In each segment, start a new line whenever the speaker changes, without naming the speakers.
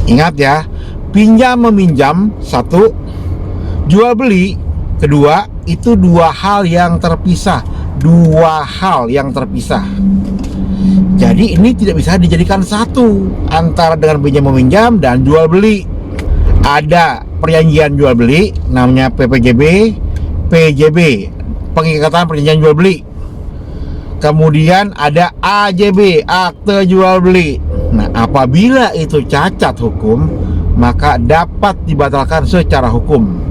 Ingat ya, pinjam meminjam satu, jual beli kedua, itu dua hal yang terpisah. Dua hal yang terpisah. Jadi ini tidak bisa dijadikan satu antara dengan pinjam meminjam dan jual beli. Ada perjanjian jual beli namanya PPJB, PJB, pengikatan perjanjian jual beli. Kemudian ada AJB, akte jual beli. Nah, apabila itu cacat hukum, maka dapat dibatalkan secara hukum.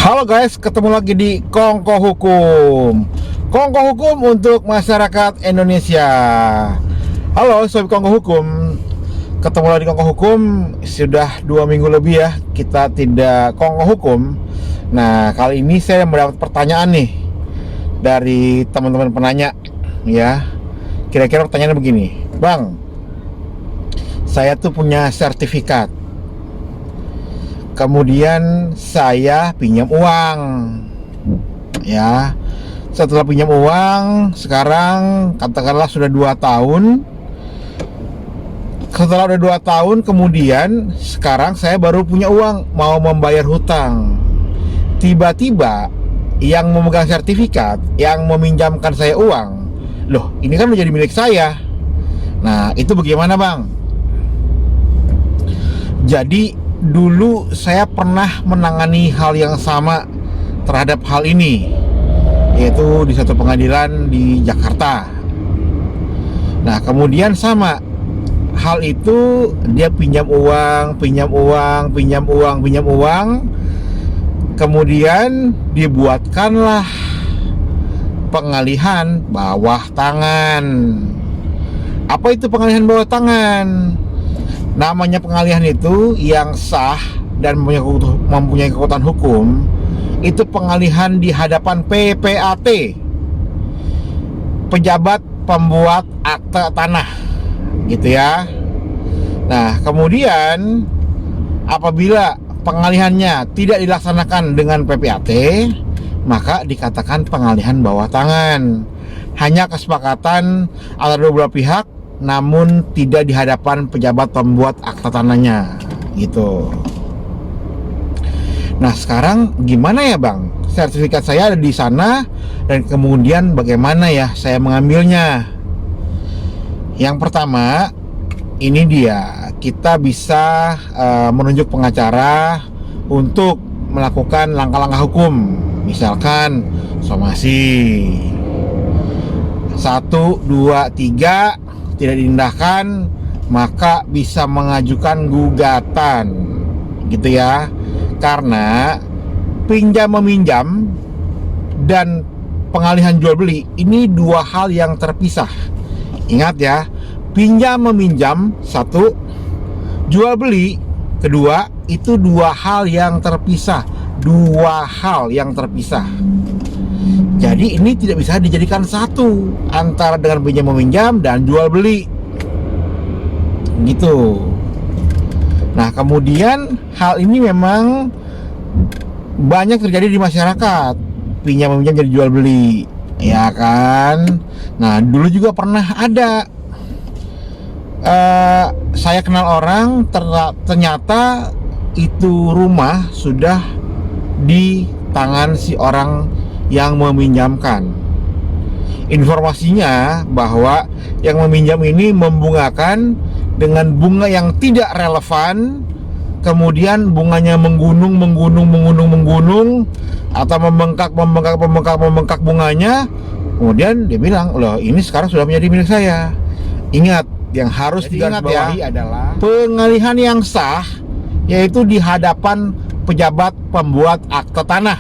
Halo guys, ketemu lagi di Kongko Hukum. Kongko Hukum untuk masyarakat Indonesia. Halo sobat Kongko Hukum, ketemu lagi di Kongko Hukum. Sudah 2 minggu lebih ya kita tidak Kongko Hukum. Nah, kali ini saya mendapat pertanyaan nih dari teman-teman penanya ya. Kira-kira pertanyaannya begini, Bang, saya tuh punya sertifikat, kemudian saya pinjam uang ya. Setelah pinjam uang, sekarang katakanlah sudah 2 tahun. Setelah udah 2 tahun kemudian, sekarang saya baru punya uang, mau membayar hutang. Tiba-tiba yang memegang sertifikat, yang meminjamkan saya uang, loh ini kan menjadi milik saya. Nah, itu bagaimana Bang? Jadi dulu saya pernah menangani hal yang sama terhadap hal ini, yaitu di satu pengadilan di Jakarta. Nah, kemudian sama hal itu, dia pinjam uang, kemudian dibuatkanlah pengalihan bawah tangan. Apa itu pengalihan bawah tangan? Namanya pengalihan itu yang sah dan mempunyai kekuatan hukum, itu pengalihan di hadapan PPAT, pejabat pembuat akte tanah, gitu ya. Nah, kemudian apabila pengalihannya tidak dilaksanakan dengan PPAT, maka dikatakan pengalihan bawah tangan. Hanya kesepakatan antara dua belah pihak, namun tidak di hadapan pejabat pembuat akta tanahnya, gitu. Nah, sekarang gimana ya Bang? Sertifikat saya ada di sana, dan kemudian bagaimana ya saya mengambilnya? Yang pertama, ini dia, kita bisa menunjuk pengacara untuk melakukan langkah-langkah hukum. Misalkan somasi 1, 2, 3 tidak diindahkan, maka bisa mengajukan gugatan, gitu ya. Karena pinjam meminjam dan pengalihan jual beli ini dua hal yang terpisah. Ingat ya, pinjam meminjam satu, jual beli kedua, itu dua hal yang terpisah. Dua hal yang terpisah. Jadi ini tidak bisa dijadikan satu antara dengan pinjam meminjam dan jual beli, gitu. Nah, kemudian hal ini memang banyak terjadi di masyarakat, pinjam meminjam jadi jual beli, ya kan. Nah, dulu juga pernah ada, saya kenal orang, ternyata itu rumah sudah di tangan si orang yang meminjamkan. Informasinya bahwa yang meminjam ini membungakan dengan bunga yang tidak relevan, kemudian bunganya menggunung atau membengkak bunganya. Kemudian dia bilang, loh ini sekarang sudah menjadi milik saya. Ingat, yang harus digarisbawahi adalah pengalihan yang sah, yaitu di hadapan pejabat pembuat akte tanah,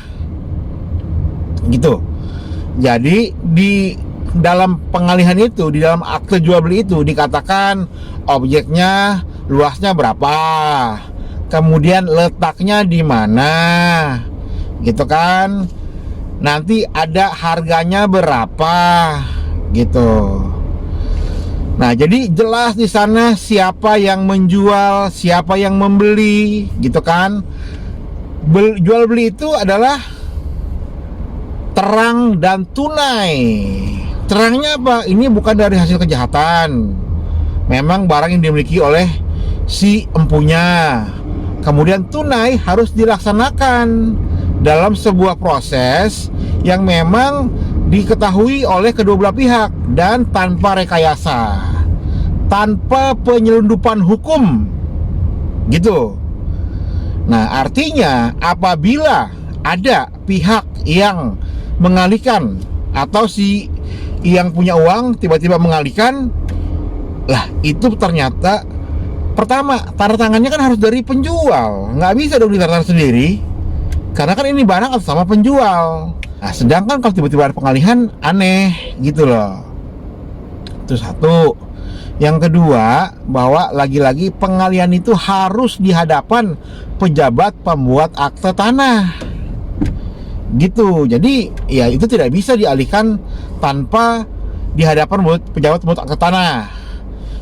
gitu. Jadi di dalam pengalihan itu, di dalam akte jual beli itu dikatakan objeknya luasnya berapa, kemudian letaknya di mana, gitu kan. Nanti ada harganya berapa, gitu. Nah, jadi jelas di sana siapa yang menjual, siapa yang membeli, gitu kan. Jual beli itu adalah terang dan tunai. Terangnya apa? Ini bukan dari hasil kejahatan. Memang barang yang dimiliki oleh si empunya. Kemudian tunai harus dilaksanakan dalam sebuah proses yang memang diketahui oleh kedua belah pihak dan tanpa rekayasa, tanpa penyelundupan hukum, gitu. Nah, artinya apabila ada pihak yang mengalihkan atau si yang punya uang tiba-tiba mengalihkan, lah itu ternyata pertama tanda tangannya kan harus dari penjual, nggak bisa dong ditanda sendiri karena kan ini barang atas sama penjual. Nah, sedangkan kalau tiba-tiba ada pengalihan, aneh gitu loh. Itu satu. Yang kedua, bahwa lagi-lagi pengalihan itu harus di hadapan pejabat pembuat akte tanah, gitu. Jadi ya itu tidak bisa dialihkan tanpa di hadapan pejabat pembuat akte tanah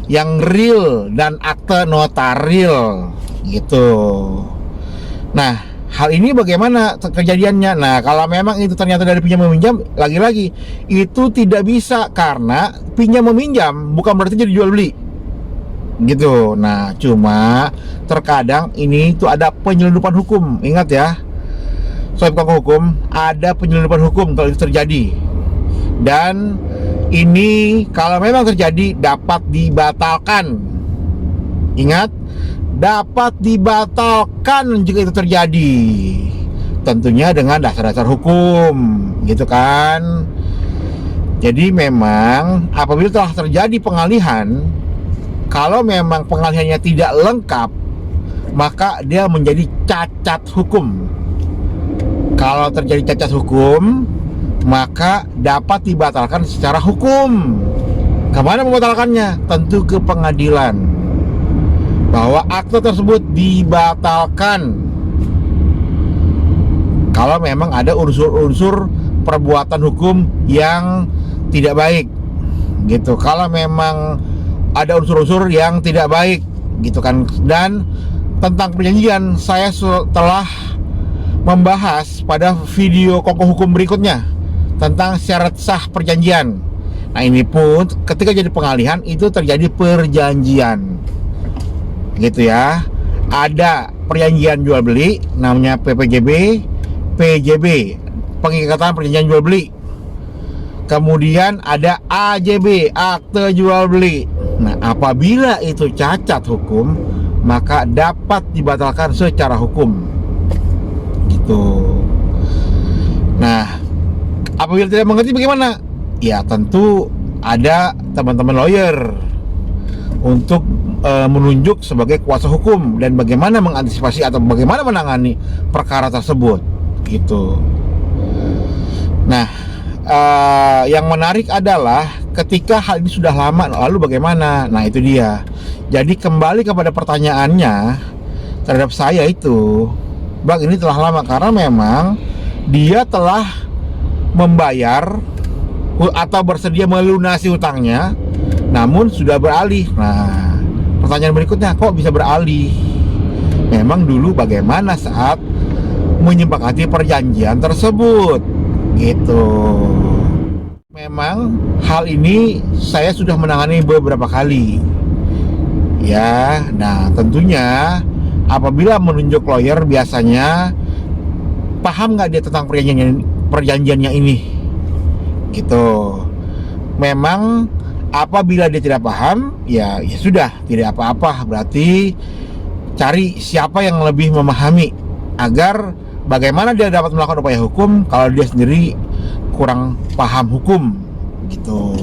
yang real dan akte notaril, gitu. Nah, hal ini bagaimana kejadiannya? Nah, kalau memang itu ternyata dari pinjam meminjam, lagi-lagi itu tidak bisa karena pinjam meminjam bukan berarti jadi jual beli, gitu. Nah, cuma terkadang ini itu ada penyelundupan hukum. Ingat ya, soal hukum, ada penyelundupan hukum kalau itu terjadi. Dan ini kalau memang terjadi dapat dibatalkan. Ingat, dapat dibatalkan jika itu terjadi. Tentunya dengan dasar-dasar hukum, gitu kan. Jadi memang apabila telah terjadi pengalihan, kalau memang pengalihannya tidak lengkap, maka dia menjadi cacat hukum. Kalau terjadi cacat hukum, maka dapat dibatalkan secara hukum. Kemana membatalkannya? Tentu ke pengadilan, bahwa akte tersebut dibatalkan kalau memang ada unsur-unsur perbuatan hukum yang tidak baik, gitu. Kalau memang ada unsur-unsur yang tidak baik, gitu kan. Dan tentang perjanjian saya telah membahas pada video Kongko Hukum berikutnya tentang syarat sah perjanjian. Nah, ini pun ketika jadi pengalihan itu terjadi perjanjian, gitu ya. Ada perjanjian jual beli namanya PPJB, PJB, pengikatan perjanjian jual beli. Kemudian ada AJB, akte jual beli. Nah, apabila itu cacat hukum, maka dapat dibatalkan secara hukum, gitu. Nah, apabila tidak mengerti bagaimana? Ya tentu ada teman-teman lawyer untuk menunjuk sebagai kuasa hukum dan bagaimana mengantisipasi atau bagaimana menangani perkara tersebut, gitu. Nah, yang menarik adalah ketika hal ini sudah lama, lalu bagaimana? Nah, itu dia. Jadi kembali kepada pertanyaannya terhadap saya itu, Bang, ini telah lama karena memang dia telah membayar atau bersedia melunasi hutangnya, namun sudah beralih. Nah, pertanyaan berikutnya, kok bisa beralih? Memang dulu bagaimana saat menyepakati perjanjian tersebut, gitu. Memang hal ini saya sudah menangani beberapa kali, ya. Nah, tentunya apabila menunjuk lawyer biasanya paham nggak dia tentang perjanjiannya ini, gitu. Memang apabila dia tidak paham, ya sudah, tidak apa-apa. Berarti cari siapa yang lebih memahami agar bagaimana dia dapat melakukan upaya hukum kalau dia sendiri kurang paham hukum, gitu.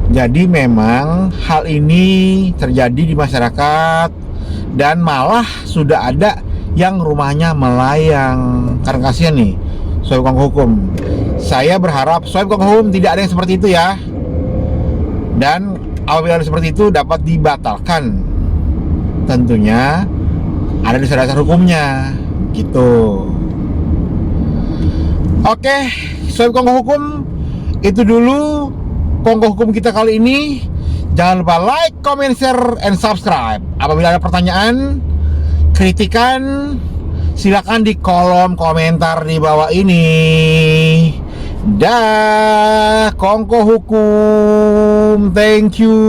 Jadi memang hal ini terjadi di masyarakat dan malah sudah ada yang rumahnya melayang karena kasihan nih soal Kongko Hukum. Saya berharap soal Kongko Hukum tidak ada yang seperti itu ya. Dan apabila ada seperti itu dapat dibatalkan. Tentunya ada dasar-dasar hukumnya, gitu. Oke, soal Kongko Hukum itu dulu Kongko Hukum kita kali ini. Jangan lupa like, comment, share, and subscribe. Apabila ada pertanyaan, kritikan, silakan di kolom komentar di bawah ini. Dah, Kongko Hukum, thank you.